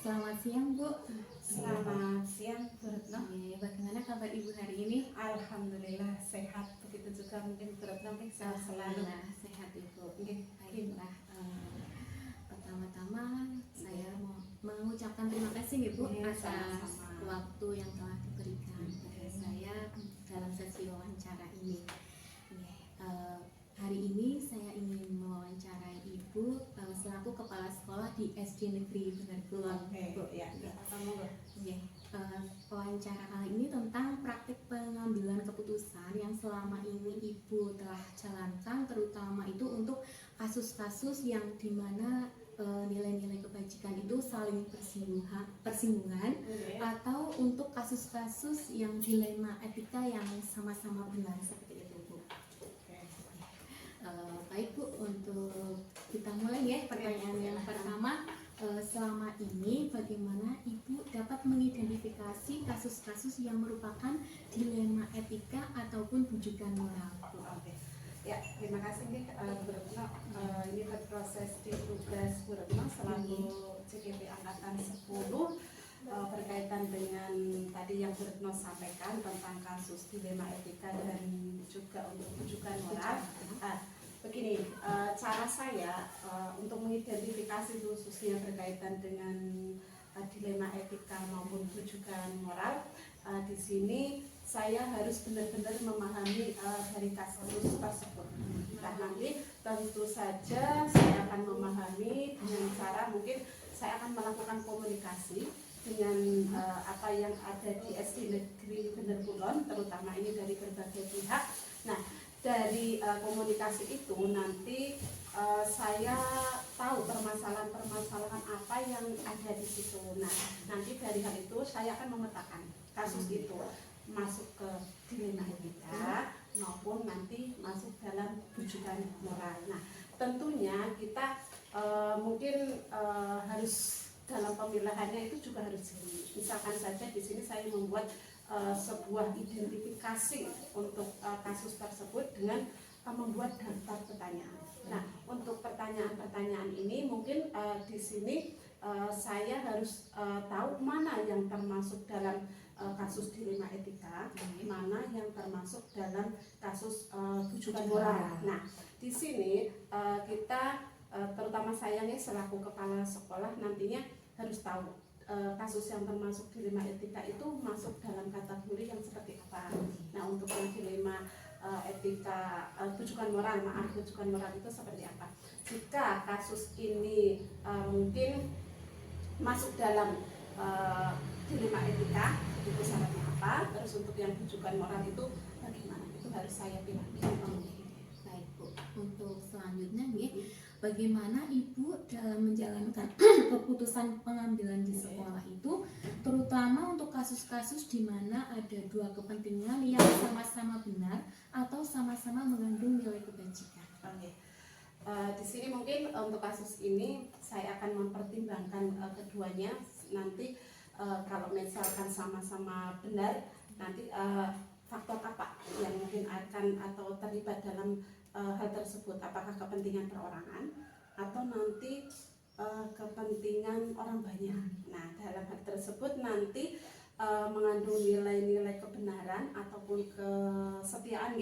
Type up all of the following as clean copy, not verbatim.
Selamat siang Bu. Selamat siang Bu Retno. Bagaimana kabar Ibu hari ini? Alhamdulillah sehat, begitu juga mungkin Bu Retno sehat selalu. Alhamdulillah sehat Ibu. Baiklah, pertama-tama saya mau mengucapkan terima kasih Ibu atas sama-sama. waktu yang telah diberikan kepada saya dalam sesi wawancara ini. Hari ini saya ingin mewawancarai Ibu selaku kepala sekolah di SD Negeri Benar Kulon. Wawancara kali ini tentang praktik pengambilan keputusan yang selama ini Ibu telah jalankan, terutama itu untuk kasus-kasus yang dimana nilai-nilai kebajikan itu saling bersinggungan atau untuk kasus-kasus yang dilema etika yang sama-sama benar seperti itu Bu. Baik Bu, untuk kita mulai ya pertanyaan yang pertama. Selama ini bagaimana Ibu dapat mengidentifikasi kasus-kasus yang merupakan dilema etika ataupun bujukan moral? Ya, terima kasih nih Bu Retno. Ini berproses di tugas Bu Retno selaku CGP Angkatan 10 berkaitan dengan tadi yang Bu Retno sampaikan tentang kasus dilema etika dan juga untuk bujukan moral. Begini, cara saya untuk mengidentifikasi khususnya berkaitan dengan dilema etika maupun bujukan moral, di sini saya harus benar-benar memahami dari kasus tersebut. Nah, nanti tentu saja saya akan memahami dengan cara mungkin saya akan melakukan komunikasi dengan apa yang ada di SD Negeri Benar Kulon, terutama ini dari berbagai pihak. Nah, dari komunikasi itu nanti saya tahu permasalahan-permasalahan apa yang ada di situ. Nah, nanti dari hal itu saya akan memetakan kasus itu masuk ke dilema etika maupun nanti masuk dalam bujukan moral. Nah, tentunya kita mungkin harus dalam pemilahannya itu juga harus jeli. Misalkan saja di sini saya membuat sebuah identifikasi untuk kasus tersebut dengan membuat daftar pertanyaan. Nah, untuk pertanyaan-pertanyaan ini mungkin di sini saya harus tahu mana yang termasuk dalam kasus dilema etika, mana yang termasuk dalam kasus bujukan moral. Nah, di sini kita terutama saya nih selaku kepala sekolah nantinya harus tahu kasus yang termasuk dilema etika itu masuk dalam kategori yang seperti apa. Nah, untuk yang dilema etika bujukan moral itu seperti apa. Jika kasus ini mungkin masuk dalam dilema etika itu seperti apa, terus untuk yang bujukan moral itu bagaimana, itu harus saya pilih. Baik Bu, untuk selanjutnya nih, bagaimana Ibu dalam menjalankan keputusan pengambilan di sekolah itu, terutama untuk kasus-kasus di mana ada dua kepentingan yang sama-sama benar atau sama-sama mengandung nilai kebajikan? Di sini mungkin untuk kasus ini saya akan mempertimbangkan keduanya. Nanti kalau misalkan sama-sama benar, nanti faktor apa yang mungkin akan atau terlibat dalam hal tersebut, apakah kepentingan perorangan atau nanti kepentingan orang banyak. Nah, dalam hal tersebut nanti mengandung nilai-nilai kebenaran ataupun kesetiaan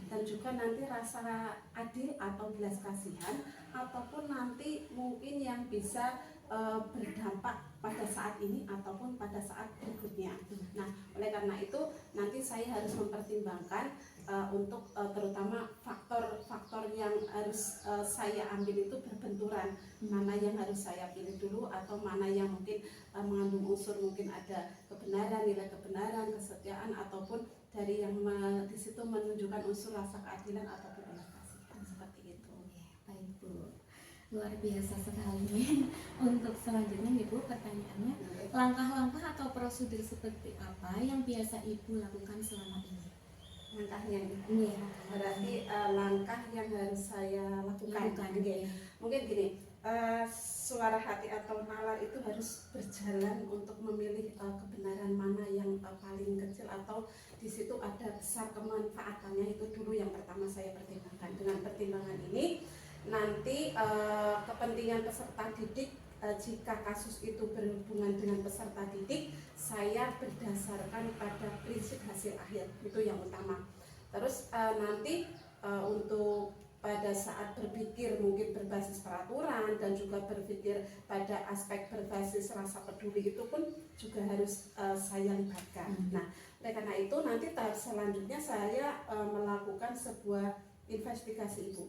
dan juga nanti rasa adil atau belas kasihan ataupun nanti mungkin yang bisa berdampak pada saat ini ataupun pada saat berikutnya. Nah, oleh karena itu nanti saya harus mempertimbangkan untuk terutama faktor-faktor yang harus saya ambil itu berbenturan, mana yang harus saya pilih dulu atau mana yang mungkin mengandung unsur mungkin ada kebenaran, nilai kebenaran, kesetiaan ataupun dari yang di situ menunjukkan unsur rasa keadilan ataupun belas kasihan seperti itu. Baik Bu. Luar biasa sekali nih. Untuk selanjutnya Ibu, pertanyaannya, langkah-langkah atau prosedur seperti apa yang biasa Ibu lakukan selama ini? Langkahnya ini. Iya. Berarti langkah yang harus saya lakukan. Oke. ya. Mungkin gini, suara hati atau nalar itu harus berjalan untuk memilih kebenaran mana yang paling kecil atau di situ ada besar kemanfaatannya, itu dulu yang pertama saya pertimbangkan. Dengan pertimbangan ini nanti kepentingan peserta didik, jika kasus itu berhubungan dengan peserta didik, saya berdasarkan pada prinsip hasil akhir, itu yang utama. Terus nanti untuk pada saat berpikir mungkin berbasis peraturan dan juga berpikir pada aspek berbasis rasa peduli, itu pun juga harus saya libatkan. Nah, oleh karena itu nanti tahap selanjutnya saya melakukan sebuah investigasi itu.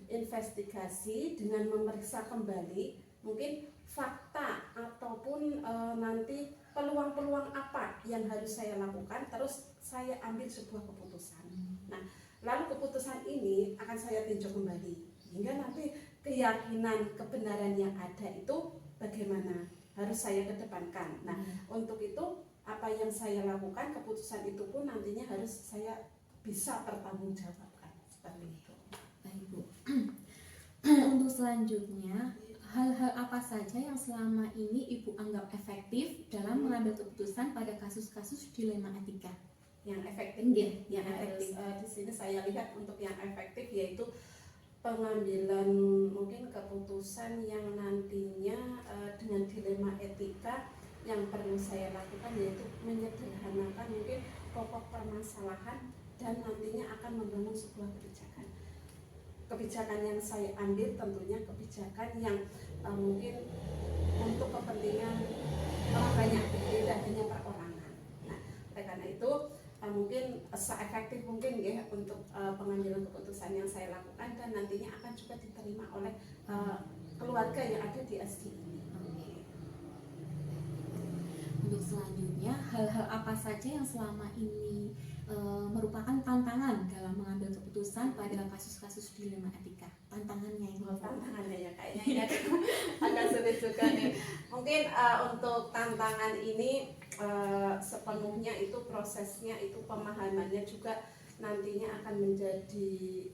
Investigasi dengan memeriksa kembali mungkin fakta ataupun nanti peluang-peluang apa yang harus saya lakukan, terus saya ambil sebuah keputusan. Nah, lalu keputusan ini akan saya tinjau kembali hingga nanti keyakinan kebenaran yang ada itu bagaimana harus saya kedepankan. Nah, untuk itu apa yang saya lakukan, keputusan itu pun nantinya harus saya bisa pertanggungjawabkan, seperti itu. Baik Bu. Untuk selanjutnya, hal-hal apa saja yang selama ini Ibu anggap efektif dalam mengambil keputusan pada kasus-kasus dilema etika? Yang efektif, yang efektif. Di sini saya lihat untuk yang efektif yaitu pengambilan mungkin keputusan yang nantinya dengan dilema etika yang perlu saya lakukan, yaitu menyederhanakan mungkin pokok permasalahan dan nantinya akan membangun sebuah kebijakan. Kebijakan yang saya ambil tentunya kebijakan yang mungkin untuk kepentingan orang banyak, tidak hanya perorangan. Nah, oleh karena itu mungkin seefektif mungkin ya untuk pengambilan keputusan yang saya lakukan dan nantinya akan juga diterima oleh keluarga yang ada di SD ini. Untuk selanjutnya, hal-hal apa saja yang selama ini merupakan tantangan dalam mengambil keputusan pada kasus-kasus dilema etika? Tantangannya itu? Tantangannya ya kayaknya agak sulit juga nih. Mungkin untuk tantangan ini sepenuhnya itu prosesnya, itu pemahamannya juga nantinya akan menjadi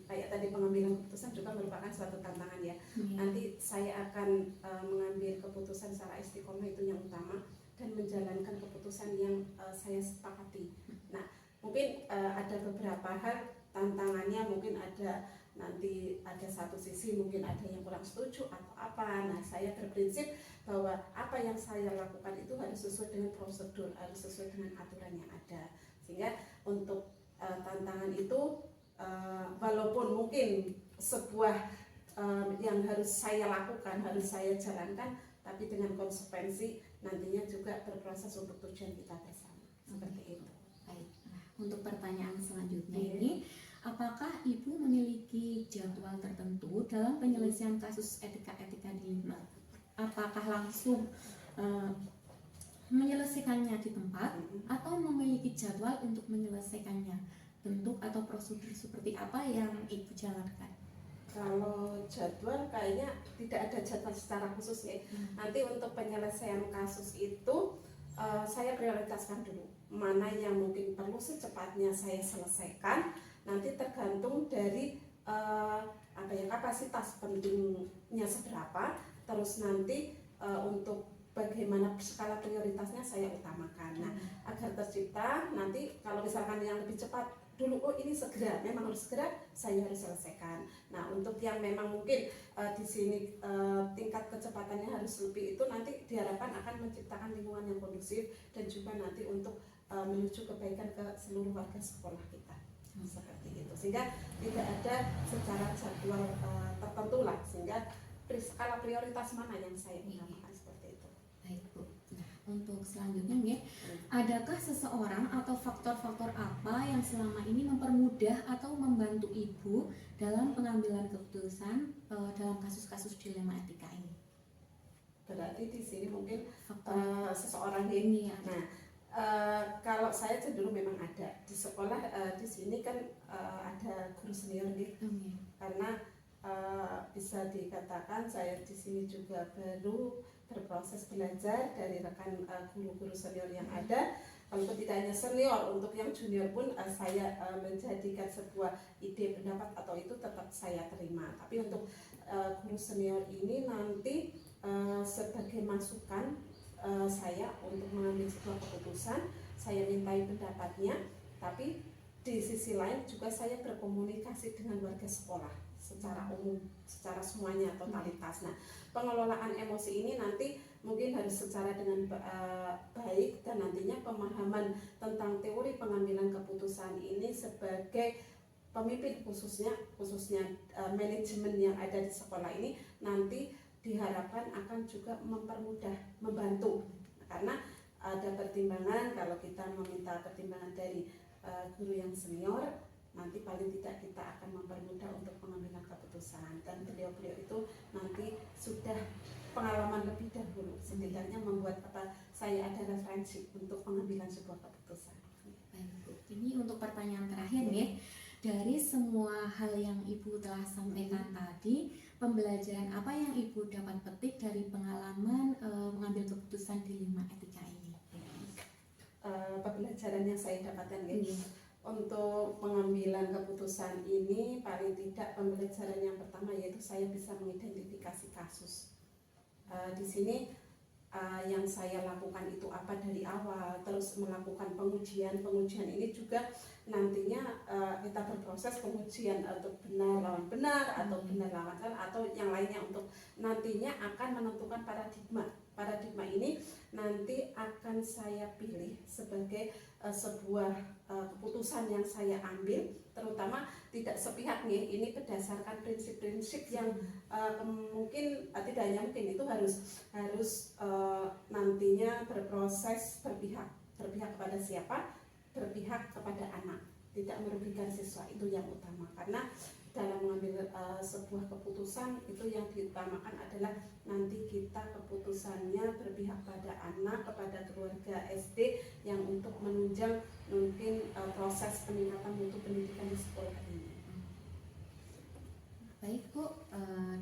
kayak tadi pengambilan keputusan juga merupakan suatu tantangan ya. Nanti saya akan mengambil keputusan secara istiqomah, itu yang utama, dan menjalankan keputusan yang saya sepakati. Nah, mungkin ada beberapa hal tantangannya, mungkin ada nanti ada satu sisi mungkin ada yang kurang setuju atau apa. Nah, saya berprinsip bahwa apa yang saya lakukan itu harus sesuai dengan prosedur, harus sesuai dengan aturan yang ada. Sehingga untuk tantangan itu walaupun mungkin sebuah yang harus saya lakukan, harus saya jalankan, tapi dengan konsekuensi nantinya juga berproses untuk tujuan kita bersama. Seperti itu. Baik. Nah, untuk pertanyaan selanjutnya ini, apakah Ibu memiliki jadwal tertentu dalam penyelesaian kasus etika-etika dilema? Apakah langsung menyelesaikannya di tempat atau memiliki jadwal untuk menyelesaikannya? Bentuk atau prosedur seperti apa yang Ibu jalankan? Kalau jadwal kayaknya tidak ada jadwal secara khusus ya. Nanti untuk penyelesaian kasus itu saya prioritaskan dulu mana yang mungkin perlu secepatnya saya selesaikan. Nanti tergantung dari kapasitas pentingnya seberapa. Terus nanti untuk bagaimana skala prioritasnya saya utamakan. Nah, agar tercipta nanti kalau misalkan yang lebih cepat dulu, oh ini segera, memang harus segera, saya harus selesaikan. Nah, untuk yang memang mungkin di sini tingkat kecepatannya harus lebih, itu nanti diharapkan akan menciptakan lingkungan yang kondusif dan juga nanti untuk menuju kebaikan ke seluruh warga sekolah kita. Seperti itu. Sehingga tidak ada secara jadwal tertentu lah, sehingga skala prioritas mana yang saya utamakan, seperti itu. Baik Bu. Nah, untuk selanjutnya ya, adakah seseorang atau faktor-faktor apa yang selama ini mempermudah atau membantu Ibu dalam pengambilan keputusan dalam kasus-kasus dilema etika ini? Berarti di sini mungkin seseorang ini ya. Nah, kalau saya cenderung memang ada di sekolah, di sini kan ada guru senior nih. Karena bisa dikatakan saya di sini juga baru berproses belajar dari rekan guru-guru senior yang ada. Walaupun tidak hanya senior, untuk yang junior pun saya menjadikan sebuah ide pendapat atau itu tetap saya terima. Tapi untuk guru senior ini nanti sebagai masukan saya untuk mengambil sebuah keputusan, saya mintai pendapatnya. Tapi di sisi lain juga saya berkomunikasi dengan warga sekolah secara umum, secara semuanya totalitas. Nah, pengelolaan emosi ini nanti mungkin harus secara dengan baik, dan nantinya pemahaman tentang teori pengambilan keputusan ini sebagai pemimpin khususnya manajemen yang ada di sekolah ini nanti diharapkan akan juga mempermudah, membantu, karena ada pertimbangan. Kalau kita meminta pertimbangan dari guru yang senior, nanti paling tidak kita akan mempermudah untuk pengambilan keputusan, dan beliau-beliau itu nanti sudah pengalaman lebih dahulu, setidaknya membuat saya ada referensi untuk pengambilan sebuah keputusan. Baik Bu, ini untuk pertanyaan terakhir nih, dari semua hal yang Ibu telah sampaikan tadi, pembelajaran apa yang Ibu dapat petik dari pengalaman mengambil keputusan dilema etika ini? Pembelajaran yang saya dapatkan untuk pengambilan keputusan ini, paling tidak pembelajaran yang pertama yaitu saya bisa mengidentifikasi kasus. Di sini yang saya lakukan itu apa dari awal, terus melakukan pengujian ini juga nantinya kita berproses pengujian untuk benar lawan benar atau benar lawan salah atau yang lainnya, untuk nantinya akan menentukan paradigma ini nanti akan saya pilih sebagai sebuah keputusan yang saya ambil, terutama tidak sepihak nih, ini berdasarkan prinsip-prinsip yang mungkin tidak hanya mungkin itu harus nantinya berproses berpihak kepada siapa, berpihak kepada anak, tidak merugikan siswa, itu yang utama. Karena dalam mengambil sebuah keputusan itu yang diutamakan adalah nanti kita keputusannya berpihak pada anak, kepada keluarga SD yang untuk menunjang mungkin proses peningkatan mutu pendidikan di sekolah ini. Baik Bu,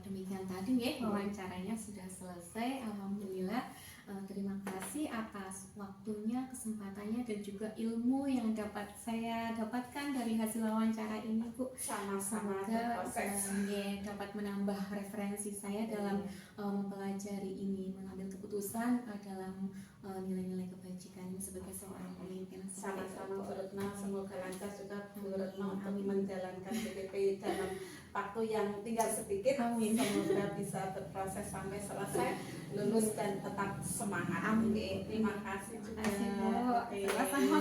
demikian tadi ya wawancaranya sudah selesai. Alhamdulillah. Terima kasih atas waktunya, kesempatannya, dan juga ilmu yang dapat saya dapatkan dari hasil wawancara ini Bu. Sama-sama dapat menambah referensi saya dalam mempelajari ini, mengambil keputusan dalam nilai-nilai kebajikan sebagai seorang pemimpin. Sama-sama Bu Retno, semoga lancar juga Bu Retno untuk menjalankan PPP dalam waktu yang tinggal sedikit. Amin. Semoga bisa berproses sampai selesai, lulus dan tetap semangat. Amin. Terima kasih juga. Sama-sama.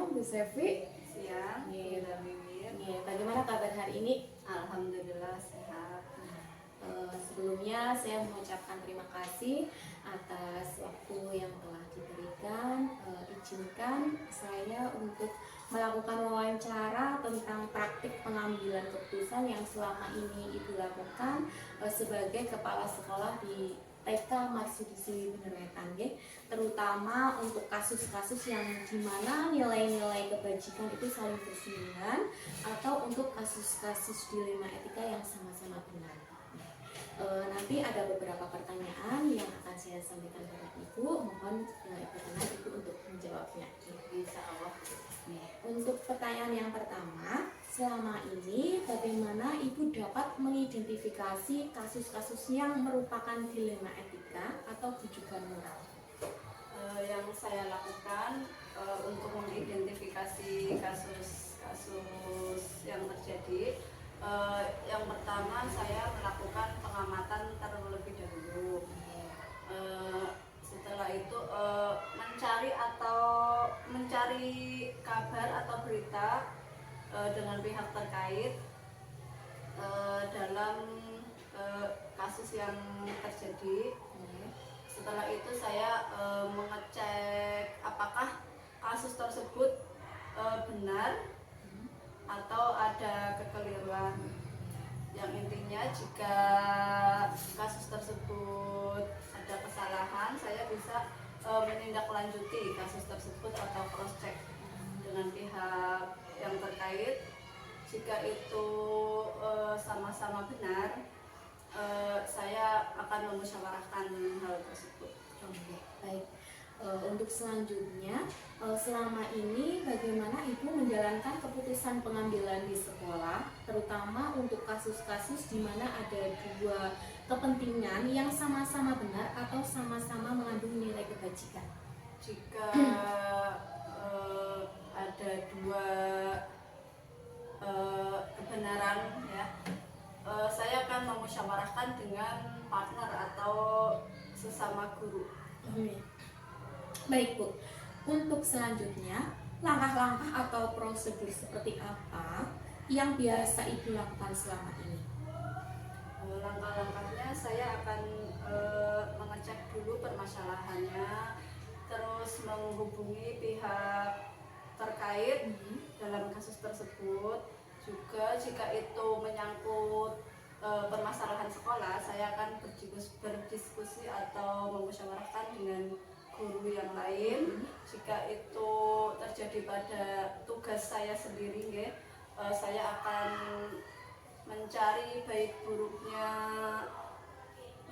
Bu Sevi. Siang, Bibir. Bagaimana kabar hari ini? Alhamdulillah sehat. Sebelumnya saya mengucapkan terima kasih atas waktu yang telah diberikan. Izinkan saya untuk melakukan wawancara tentang praktik pengambilan keputusan yang selama ini Ibu lakukan sebagai kepala sekolah di TK Marsudi Benerwetan, terutama untuk kasus-kasus yang dimana nilai-nilai kebajikan itu saling bersinggungan, atau untuk kasus-kasus dilema etika yang sama-sama benar. Nanti ada beberapa pertanyaan yang akan saya sampaikan kepada Ibu. Mohon berkenan Ibu untuk menjawabnya. Insya Allah. Untuk pertanyaan yang pertama, selama ini bagaimana Ibu dapat mengidentifikasi kasus-kasus yang merupakan dilema etika atau bujukan moral? Yang saya lakukan untuk mengidentifikasi kasus-kasus yang terjadi, yang pertama saya melakukan pengamatan terlebih dahulu. Setelah itu mencari kabar atau berita dengan pihak terkait dalam kasus yang terjadi. Setelah itu saya mengecek apakah kasus tersebut benar atau ada kekeliruan. Yang intinya jika kasus tersebut ada kesalahan, saya bisa menindaklanjuti kasus tersebut atau cross check dengan jika itu sama-sama benar, saya akan memusyawarahkan hal tersebut. Oke, baik. Untuk selanjutnya, selama ini bagaimana Ibu menjalankan keputusan pengambilan di sekolah, terutama untuk kasus-kasus di mana ada dua kepentingan yang sama-sama benar atau sama-sama mengandung nilai kebajikan? Jika ada dua kebenaran, ya, saya akan memusyawarahkan dengan partner atau sesama guru. Baik Bu, untuk selanjutnya langkah-langkah atau prosedur seperti apa yang biasa Ibu lakukan selama ini? Langkah-langkahnya saya akan mengecek dulu permasalahannya, terus menghubungi pihak terkait dalam kasus tersebut. Juga jika itu menyangkut permasalahan sekolah, saya akan berdiskusi atau memusyawarahkan dengan guru yang lain. Jika itu terjadi pada tugas saya sendiri, saya akan mencari baik buruknya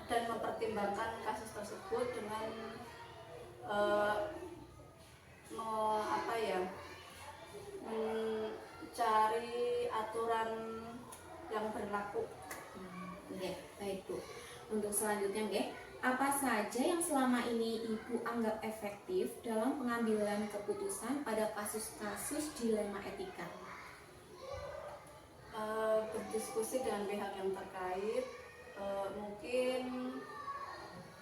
dan mempertimbangkan kasus tersebut dengan mencari aturan yang berlaku. Baik Bu. Untuk selanjutnya, apa saja yang selama ini Ibu anggap efektif dalam pengambilan keputusan pada kasus-kasus dilema etika? Berdiskusi dengan pihak yang terkait, mungkin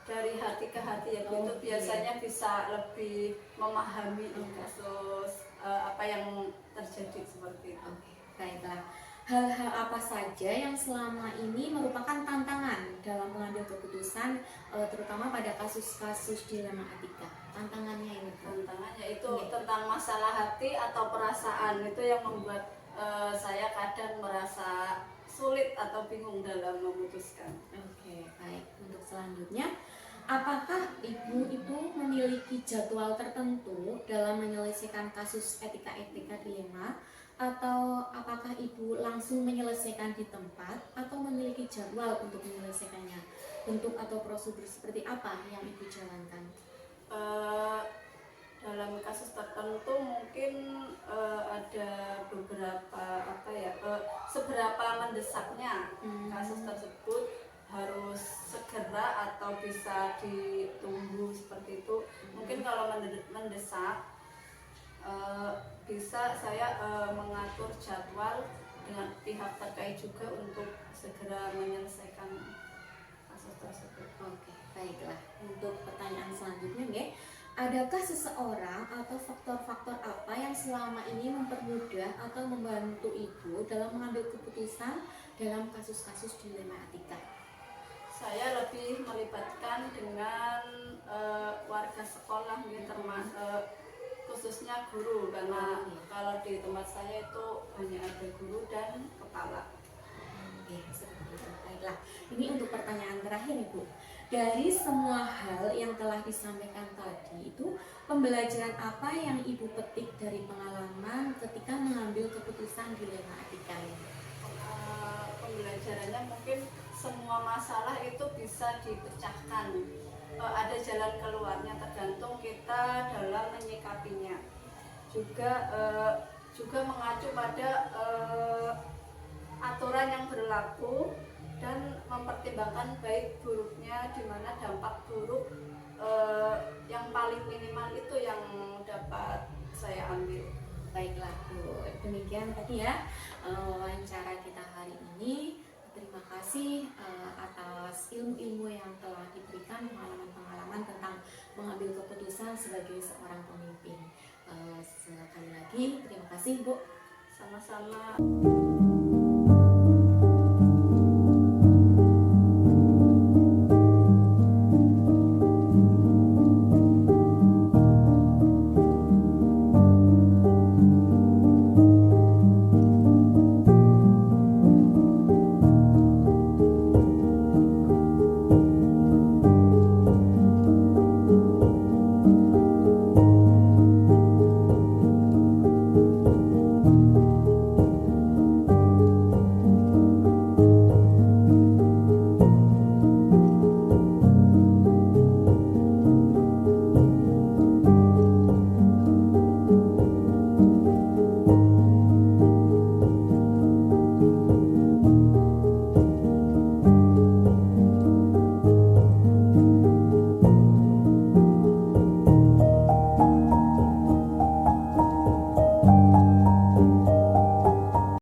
dari hati ke hati, ya, itu biasanya bisa lebih memahami kasus apa yang terjadi seperti itu. Baiklah. Hal-hal apa saja yang selama ini merupakan tantangan dalam mengambil keputusan, terutama pada kasus-kasus dilema etika? Tantangannya ini, Tantangannya itu tentang masalah hati atau perasaan, itu yang membuat saya kadang merasa sulit atau bingung dalam memutuskan. Oke, baik. Untuk selanjutnya, apakah Ibu itu memiliki jadwal tertentu dalam menyelesaikan kasus etika-etika dilema, atau apakah Ibu langsung menyelesaikan di tempat atau memiliki jadwal untuk menyelesaikannya? Bentuk atau prosedur seperti apa yang Ibu jalankan? Dalam kasus tertentu mungkin ada beberapa seberapa mendesaknya kasus tersebut harus segera atau bisa ditunggu seperti itu. Mungkin kalau mendesak, bisa saya mengatur jadwal dengan pihak terkait juga untuk segera menyelesaikan kasus tersebut. Oke, baiklah. Untuk pertanyaan selanjutnya, adakah seseorang atau faktor-faktor apa yang selama ini mempermudah atau membantu Ibu dalam mengambil keputusan dalam kasus-kasus dilema etika? Saya lebih melibatkan dengan warga sekolah, termasuk khususnya guru, karena kalau di tempat saya itu hanya ada guru dan kepala. Oke, seperti itu. Baiklah, ini untuk pertanyaan terakhir Ibu. Dari semua hal yang telah disampaikan tadi itu, pembelajaran apa yang Ibu petik dari pengalaman ketika mengambil keputusan dilema etika ini? Pembelajarannya mungkin semua masalah itu bisa dipecahkan. Ada jalan keluarnya, tergantung kita dalam menyikapinya. Juga mengacu pada aturan yang berlaku dan mempertimbangkan baik buruknya, di mana dampak buruk yang paling minimal itu yang dapat saya ambil. Baiklah Bu, demikian tadi ya wawancara kita hari ini. Terima kasih atas ilmu-ilmu yang telah diberikan, pengalaman-pengalaman tentang mengambil keputusan sebagai seorang pemimpin. Sekali lagi terima kasih Bu. Sama-sama.